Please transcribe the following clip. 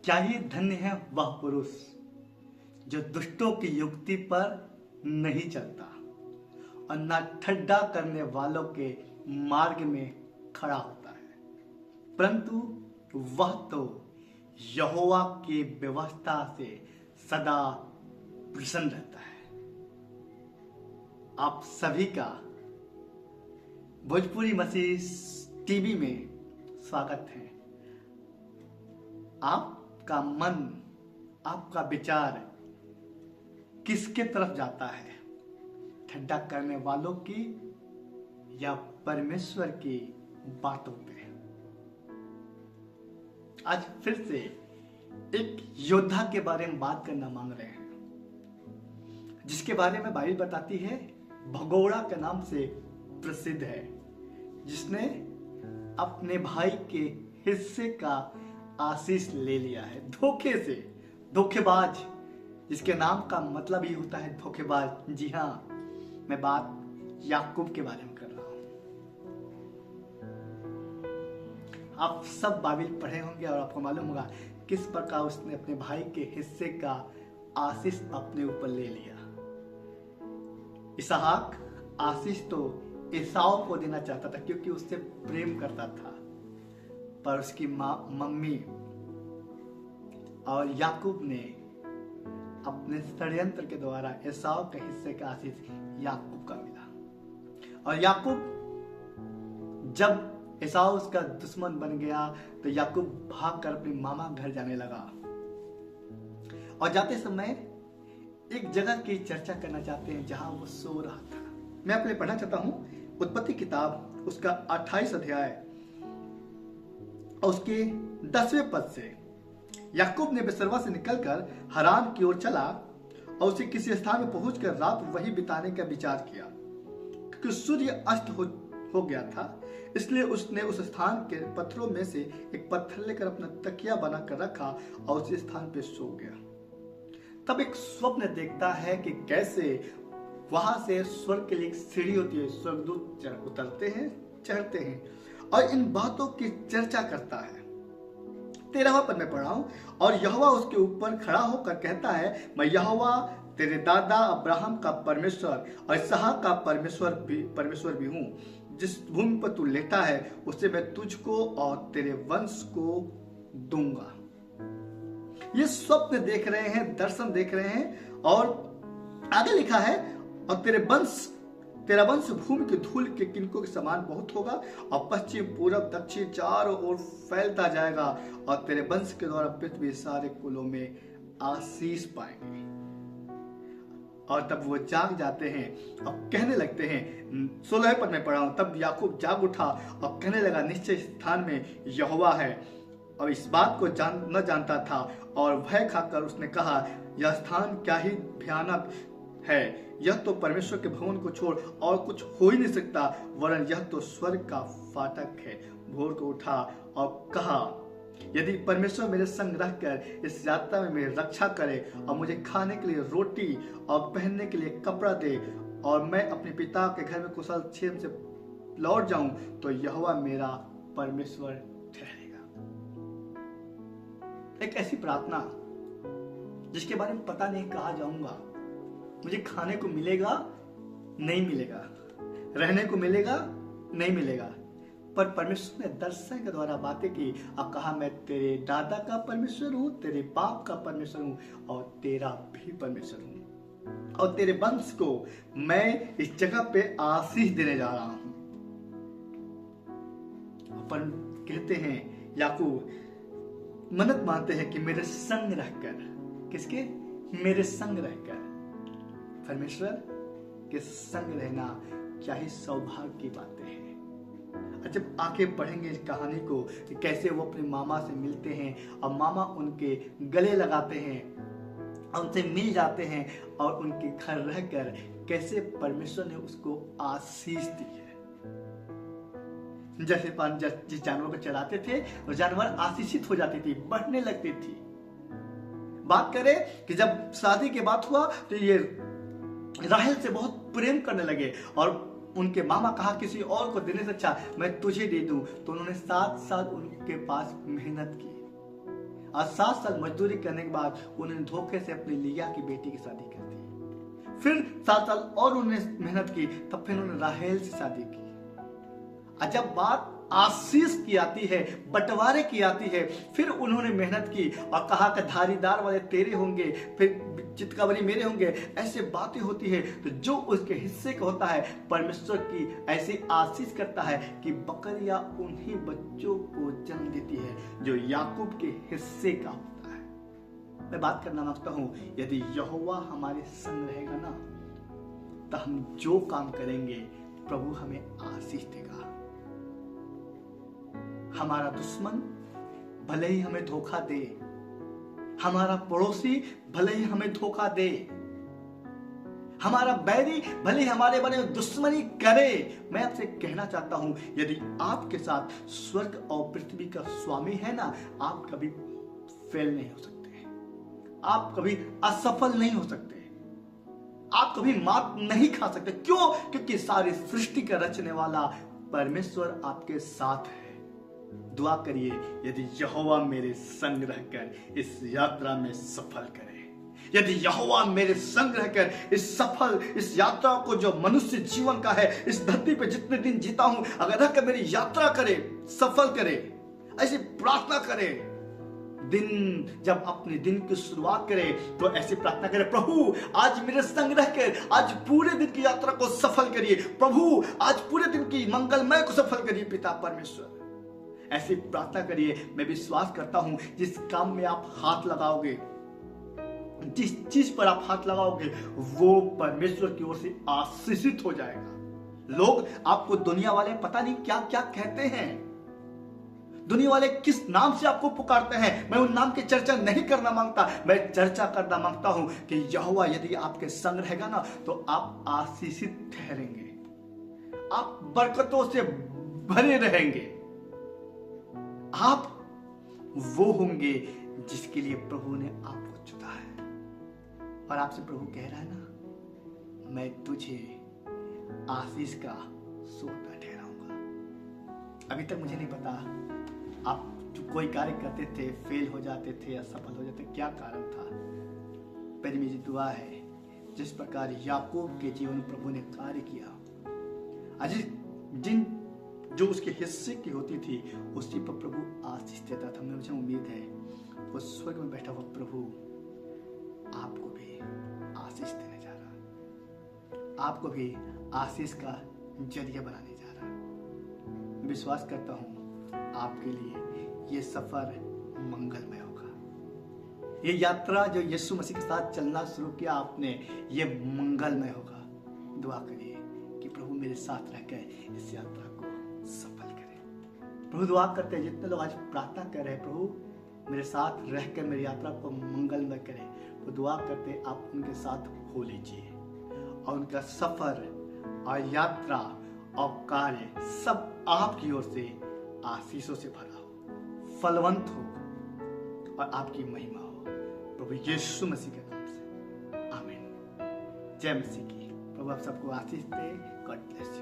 क्या ही धन्य है वह पुरुष जो दुष्टों की युक्ति पर नहीं चलता और न ठट्टा करने वालों के मार्ग में खड़ा होता है, परंतु वह तो यहोवा की व्यवस्था से सदा प्रसन्न रहता है। आप सभी का भोजपुरी मसीह टीवी में स्वागत है। आपका मन, आपका विचार किसके तरफ जाता है? ठट्टा करने वालों की या परमेश्वर की बातों पे? आज फिर से एक योद्धा के बारे में बात करना मांग रहे हैं, जिसके बारे में बाइबल बताती है भगोड़ा के नाम से प्रसिद्ध है, जिसने अपने भाई के हिस्से का आशीष ले लिया है धोखे से। धोखेबाज, जिसके नाम का मतलब ही होता है धोखेबाज। जी हाँ, मैं बात याकूब के बारे में कर रहा हूं। आप सब बाइबल पढ़े होंगे और आपको मालूम होगा किस प्रकार उसने अपने भाई के हिस्से का आशीष अपने ऊपर ले लिया। इसहाक आशीष तो एसाव को देना चाहता था क्योंकि उससे प्रेम करता था, पर उसकी मम्मी और याकूब ने अपने षड्यंत्र के द्वारा एसाव के हिस्से का आशीष याकूब का मिला। और याकूब, जब एसाव उसका दुश्मन बन गया तो याकूब भागकर अपने मामा घर जाने लगा। और जाते समय एक जगह की चर्चा करना चाहते हैं जहां वो सो रहा था। मैं आपके लिए पढ़ना चाहता हूं उत्पत्ति किताब उसका 28 अध्याय और उसके 10वें पद से। याकूब ने बेसरवा से निकलकर हरान की ओर चला और उसे किसी स्थान में पहुंचकर रात वहीं बिताने का विचार किया, क्योंकि सूर्य अस्त हो गया था। इसलिए उसने उस स्थान के पत्थरों में से एक पत्थर लेकर अपना तकिया बनाकर रखा और उस स्थान पे सो गया। तब एक स्वप्न देखता है कि कैसे वहां से स्वर्ग के लिए एक सीढ़ी होती है, स्वर्गदूत उतरते हैं, चढ़ते हैं और इन बातों की चर्चा करता है। 13वां पद में पढ़ा हूं, और यहोवा उसके ऊपर खड़ा होकर कहता है, मैं यहोवा तेरे दादा अब्राहम का परमेश्वर और इसहाक का परमेश्वर भी हूं। जिस भूमि पर तू लेटा है उसे मैं तुझको और तेरे वंश को दूंगा। ये स्वप्न देख रहे हैं, दर्शन देख रहे हैं और आगे लिखा है, और तेरा वंश भूमि की धूल के किनकों के समान बहुत होगा और पश्चिम पूरब दक्षिण चारों ओर फैलता जाएगा और तेरे वंश के द्वारा पृथ्वी सारे कुलों में आशीष पाएंगे। और तब वो जाग जाते हैं और कहने लगते हैं। 16वें पद में पढ़ा हूं, तब याकूब जाग उठा और कहने लगा, निश्चय स्थान में यहोवा है। और इस बात को न जानता था और भय खाकर उसने कहा, यह स्थान क्या ही भयानक है। यह तो परमेश्वर के भवन को छोड़ और कुछ हो ही नहीं सकता, वरन यह तो स्वर्ग का फाटक है। भोर को उठा और कहा, यदि परमेश्वर मेरे संग रहकर इस यात्रा में मेरी रक्षा करे और मुझे खाने के लिए रोटी और पहनने के लिए कपड़ा दे और मैं अपने पिता के घर में कुशल क्षेम से लौट जाऊं, तो यहोवा मेरा परमेश्वर ठहरेगा। एक ऐसी प्रार्थना जिसके बारे में पता नहीं कहा जाऊंगा, मुझे खाने को मिलेगा नहीं मिलेगा, रहने को मिलेगा नहीं मिलेगा, पर परमेश्वर ने दर्शन के द्वारा बातें की और कहा, मैं तेरे दादा का परमेश्वर हूं, तेरे बाप का परमेश्वर हूं और तेरा भी परमेश्वर हूं, और तेरे वंश को मैं इस जगह पे आशीष देने जा रहा हूं। पर कहते हैं याकूब मन्नत मानते हैं कि मेरे संग रहकर, किसके? मेरे संग रहकर परमेश्वर के संग रहना क्या ही सौभाग्य की बातें हैं। जब आके पढ़ेंगे इस कहानी को कि कैसे वो अपने मामा से मिलते हैं और मामा उनके गले लगाते हैं और उनसे मिल जाते हैं और उनके घर रहकर कैसे परमेश्वर ने उसको आशीष दी है। जैसे जिस जानवर को चढ़ाते थे वो जानवर आशीषित हो जाती थी, बढ़ने लगती थी। बात करें कि जब शादी के बाद हुआ तो ये राहेल से बहुत प्रेम करने लगे और उनके मामा कहा किसी और को देने से अच्छा मैं तुझे दे दूं। तो उन्होंने 7 साल उनके पास मेहनत की और 7 साल मजदूरी करने के बाद उन्होंने धोखे से अपनी लिया की बेटी की शादी कर दी। फिर 7 साल और उन्होंने मेहनत की, तब फिर उन्होंने राहेल से शादी की। और जब बात आशीष की आती है, बंटवारे की आती है, फिर उन्होंने मेहनत की और कहा कि धारीदार वाले तेरे होंगे, फिर चितकबरी मेरे होंगे। ऐसे बातें होती है तो जो उसके हिस्से का होता है परमेश्वर की ऐसी आशीष करता है कि बकरियां उन्हीं बच्चों को जन्म देती है जो याकूब के हिस्से का होता है। मैं बात करना मांगता हूं, यदि यहोवा हमारे संग रहेगा ना तो हम जो काम करेंगे प्रभु हमें आशीष देगा। हमारा दुश्मन भले ही हमें धोखा दे, हमारा पड़ोसी भले ही हमें धोखा दे, हमारा बैरी भले ही हमारे बने दुश्मनी करे, मैं आपसे कहना चाहता हूं यदि आपके साथ स्वर्ग और पृथ्वी का स्वामी है ना, आप कभी फेल नहीं हो सकते, आप कभी असफल नहीं हो सकते, आप कभी मात नहीं खा सकते। क्यों? क्योंकि सारी सृष्टि का रचने वाला परमेश्वर आपके साथ है। दुआ करिए, यदि यहोवा मेरे संग रहकर इस यात्रा में सफल करे, यदि यहोवा मेरे संग रहकर इस यात्रा को जो मनुष्य जीवन का है, इस धरती पे जितने दिन जीता हूं, अगर रहकर मेरी यात्रा करे, सफल करे, ऐसी प्रार्थना करे। दिन जब अपने दिन की शुरुआत करे तो ऐसी प्रार्थना करे, प्रभु आज मेरे संग रहकर आज पूरे दिन की यात्रा को सफल करिए, प्रभु आज पूरे दिन की मंगलमय को सफल करिए पिता परमेश्वर। ऐसी प्रार्थना करिए। मैं विश्वास करता हूं जिस काम में आप हाथ लगाओगे, जिस चीज पर आप हाथ लगाओगे, वो परमेश्वर की ओर से आशीषित हो जाएगा। लोग आपको दुनिया वाले पता नहीं क्या क्या कहते हैं, दुनिया वाले किस नाम से आपको पुकारते हैं, मैं उन नाम की चर्चा नहीं करना मांगता। मैं चर्चा करना मांगता हूं कि यहोवा यदि आपके संग रहेगा ना तो आप आशीषित ठहरेंगे, आप बरकतों से भरे रहेंगे, आप वो होंगे जिसके लिए प्रभु ने आपको चुना है। और आपसे प्रभु कह रहा है ना, मैं तुझे आशीष का सोता ठहराऊंगा। अभी तक मुझे नहीं पता आप जो कोई कार्य करते थे फेल हो जाते थे, असफल हो जाते, क्या कारण था। पर मेरी दुआ है जिस प्रकार याकूब के जीवन में प्रभु ने कार्य किया, आज जिन जो उसके हिस्से की होती थी उसी पर प्रभु आशीष देता था। मुझे उम्मीद है वो स्वर्ग में बैठा हुआ प्रभु आपको भी आशीष देने जा रहा, आपको भी आशीष का जरिया बनाने जा रहा। विश्वास करता हूं आपके लिए ये सफर मंगलमय होगा। ये यात्रा जो यीशु मसीह के साथ चलना शुरू किया आपने, ये मंगलमय होगा। दुआ करिए कि प्रभु मेरे साथ रहकर इस यात्रा को सफल करे। प्रभु दुआ करते हैं जितने लोग आज प्रार्थना कर रहे हैं, प्रभु मेरे साथ रहकर मेरी यात्रा को मंगलमय करे, तो दुआ करते आप उनके साथ हो लीजिए और उनका सफर और यात्रा और कार्य सब आपकी ओर से आशीषों से भरा हो, फलवंत हो और आपकी महिमा हो, प्रभु यीशु मसीह के नाम से आमीन। जय मसीह की। प्रभु आप सबको आशीष दे। God bless you.